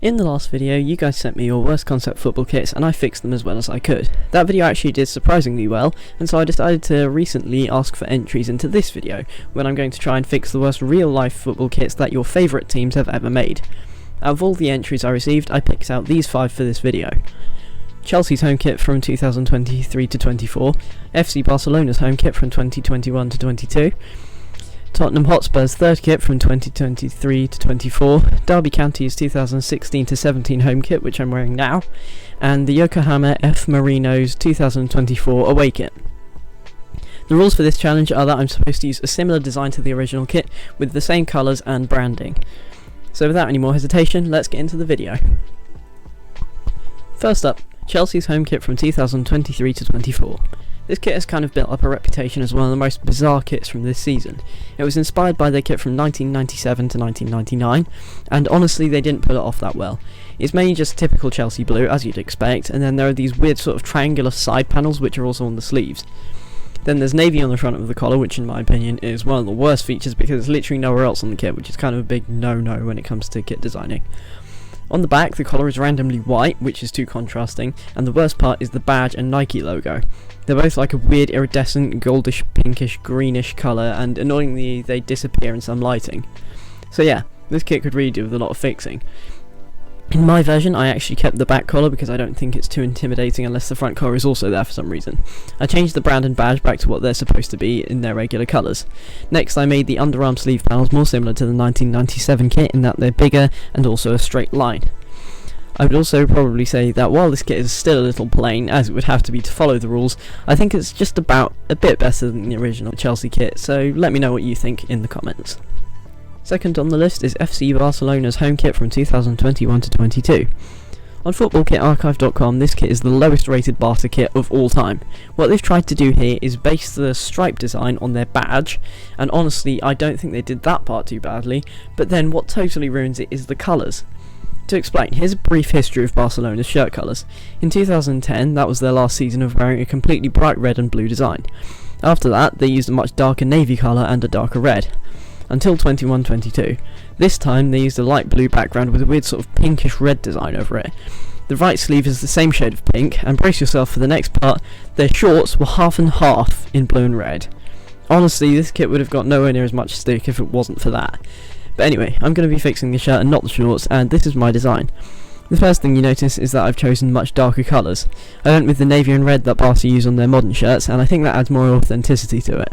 In the last video, you guys sent me your worst concept football kits and I fixed them as well as I could. That video actually did surprisingly well, and so I decided to recently ask for entries into this video, when I'm going to try and fix the worst real life football kits that your favourite teams have ever made. Out of all the entries I received, I picked out these 5 for this video. Chelsea's home kit from 2023 to 24, FC Barcelona's home kit from 2021 to 22, Tottenham Hotspur's third kit from 2023 to 24, Derby County's 2016 to 17 home kit, which I'm wearing now, and the Yokohama F Marinos 2024 away kit. The rules for this challenge are that I'm supposed to use a similar design to the original kit with the same colours and branding. So without any more hesitation, let's get into the video. First up, Chelsea's home kit from 2023 to 24. This kit has kind of built up a reputation as one of the most bizarre kits from this season. It was inspired by their kit from 1997 to 1999, and honestly they didn't pull it off that well. It's mainly just typical Chelsea blue, as you'd expect, and then there are these weird sort of triangular side panels which are also on the sleeves. Then there's navy on the front of the collar, which in my opinion is one of the worst features because there's literally nowhere else on the kit, which is kind of a big no-no when it comes to kit designing. On the back, the collar is randomly white, which is too contrasting, and the worst part is the badge and Nike logo. They're both like a weird iridescent, goldish, pinkish, greenish colour, and annoyingly they disappear in some lighting. So yeah, this kit could really do with a lot of fixing. In my version, I actually kept the back collar because I don't think it's too intimidating unless the front collar is also there for some reason. I changed the brand and badge back to what they're supposed to be in their regular colours. Next, I made the underarm sleeve panels more similar to the 1997 kit in that they're bigger and also a straight line. I would also probably say that while this kit is still a little plain, as it would have to be to follow the rules, I think it's just about a bit better than the original Chelsea kit, so let me know what you think in the comments. Second on the list is FC Barcelona's home kit from 2021 to 22. On footballkitarchive.com, this kit is the lowest rated Barca kit of all time. What they've tried to do here is base the stripe design on their badge, and honestly I don't think they did that part too badly, but then what totally ruins it is the colours. To explain, here's a brief history of Barcelona's shirt colours. In 2010, that was their last season of wearing a completely bright red and blue design. After that, they used a much darker navy colour and a darker red. Until 21-22. This time they used a light blue background with a weird sort of pinkish red design over it. The right sleeve is the same shade of pink, and brace yourself for the next part, their shorts were half and half in blue and red. Honestly, this kit would have got nowhere near as much stick if it wasn't for that. But anyway, I'm going to be fixing the shirt and not the shorts, and this is my design. The first thing you notice is that I've chosen much darker colours. I went with the navy and red that Barca use on their modern shirts, and I think that adds more authenticity to it.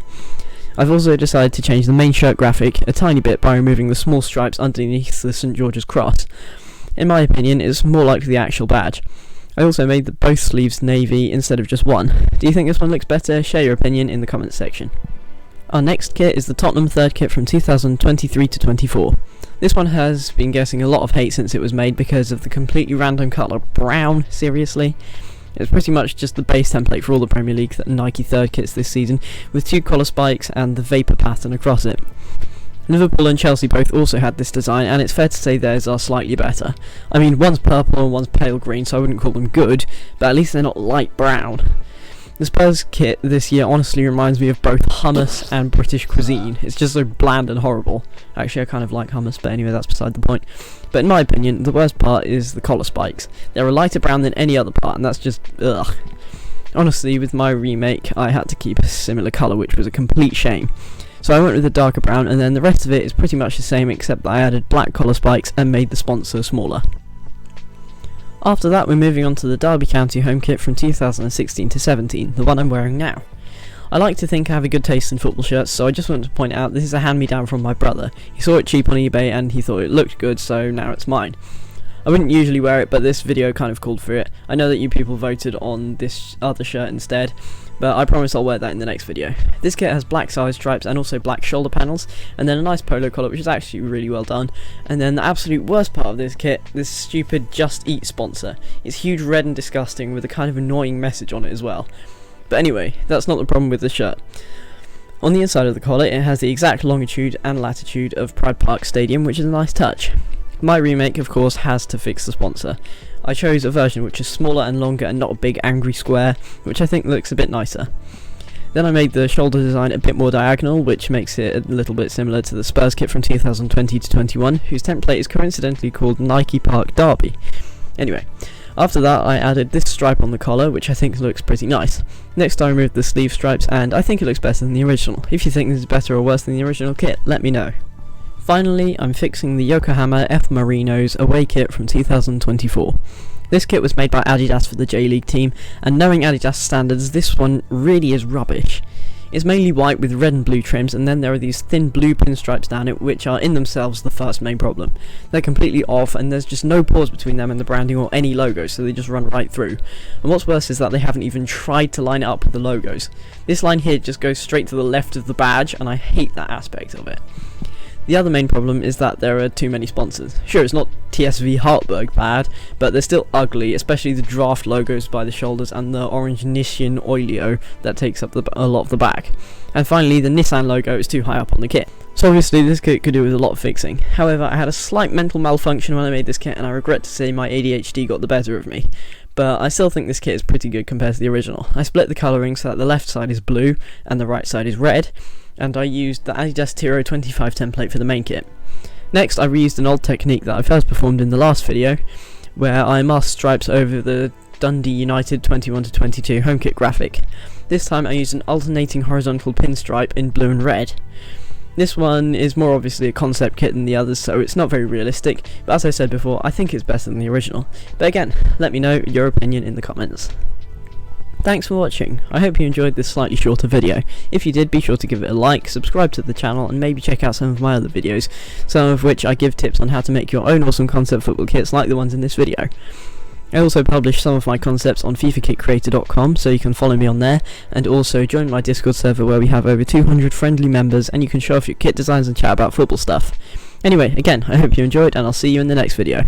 I've also decided to change the main shirt graphic a tiny bit by removing the small stripes underneath the St George's cross. In my opinion, it's more like the actual badge. I also made both sleeves navy instead of just one. Do you think this one looks better? Share your opinion in the comments section. Our next kit is the Tottenham third kit from 2023 to 24. This one has been getting a lot of hate since it was made because of the completely random colour brown, seriously. It's pretty much just the base template for all the Premier League Nike third kits this season, with 2 collar spikes and the vapor pattern across it. Liverpool and Chelsea both also had this design, and it's fair to say theirs are slightly better. I mean, one's purple and one's pale green, so I wouldn't call them good, but at least they're not light brown. The Spurs kit this year honestly reminds me of both hummus and British cuisine. It's just so bland and horrible. Actually, I kind of like hummus, but anyway, that's beside the point. But in my opinion, the worst part is the collar spikes. They're a lighter brown than any other part, and that's just ugh. Honestly, with my remake, I had to keep a similar colour, which was a complete shame. So I went with a darker brown, and then the rest of it is pretty much the same, except that I added black collar spikes and made the sponsor smaller. After that, we're moving on to the Derby County home kit from 2016 to 17, the one I'm wearing now. I like to think I have a good taste in football shirts, so I just wanted to point out this is a hand-me-down from my brother. He saw it cheap on eBay and he thought it looked good, so now it's mine. I wouldn't usually wear it, but this video kind of called for it. I know that you people voted on this other shirt instead, but I promise I'll wear that in the next video. This kit has black side stripes and also black shoulder panels, and then a nice polo collar, which is actually really well done. And then the absolute worst part of this kit, this stupid Just Eat sponsor. It's huge, red and disgusting with a kind of annoying message on it as well. But anyway, that's not the problem with the shirt. On the inside of the collar, it has the exact longitude and latitude of Pride Park Stadium, which is a nice touch. My remake, of course, has to fix the sponsor. I chose a version which is smaller and longer and not a big angry square, which I think looks a bit nicer. Then I made the shoulder design a bit more diagonal, which makes it a little bit similar to the Spurs kit from 2020 to 21, whose template is coincidentally called Nike Park Derby. Anyway, after that I added this stripe on the collar, which I think looks pretty nice. Next I removed the sleeve stripes, and I think it looks better than the original. If you think this is better or worse than the original kit, let me know. Finally, I'm fixing the Yokohama F Marinos away kit from 2024. This kit was made by Adidas for the J-League team, and knowing Adidas standards, this one really is rubbish. It's mainly white with red and blue trims, and then there are these thin blue pinstripes down it, which are in themselves the first main problem. They're completely off, and there's just no pause between them and the branding or any logo, so they just run right through. And what's worse is that they haven't even tried to line it up with the logos. This line here just goes straight to the left of the badge, and I hate that aspect of it. The other main problem is that there are too many sponsors. Sure, it's not TSV Hartberg bad, but they're still ugly, especially the draft logos by the shoulders and the orange Nissin Oilio that takes up a lot of the back. And finally, the Nissan logo is too high up on the kit. So obviously this kit could do with a lot of fixing. However, I had a slight mental malfunction when I made this kit, and I regret to say my ADHD got the better of me. But I still think this kit is pretty good compared to the original. I split the colouring so that the left side is blue and the right side is red, and I used the Adidas Tiro 25 template for the main kit. Next, I reused an old technique that I first performed in the last video, where I masked stripes over the Dundee United 21-22 home kit graphic. This time I used an alternating horizontal pinstripe in blue and red. This one is more obviously a concept kit than the others, so it's not very realistic, but as I said before, I think it's better than the original. But again, let me know your opinion in the comments. Thanks for watching. I hope you enjoyed this slightly shorter video. If you did, be sure to give it a like, subscribe to the channel, and maybe check out some of my other videos, some of which I give tips on how to make your own awesome concept football kits like the ones in this video. I also publish some of my concepts on FIFAKitCreator.com, so you can follow me on there, and also join my Discord server where we have over 200 friendly members, and you can show off your kit designs and chat about football stuff. Anyway, again, I hope you enjoyed, and I'll see you in the next video.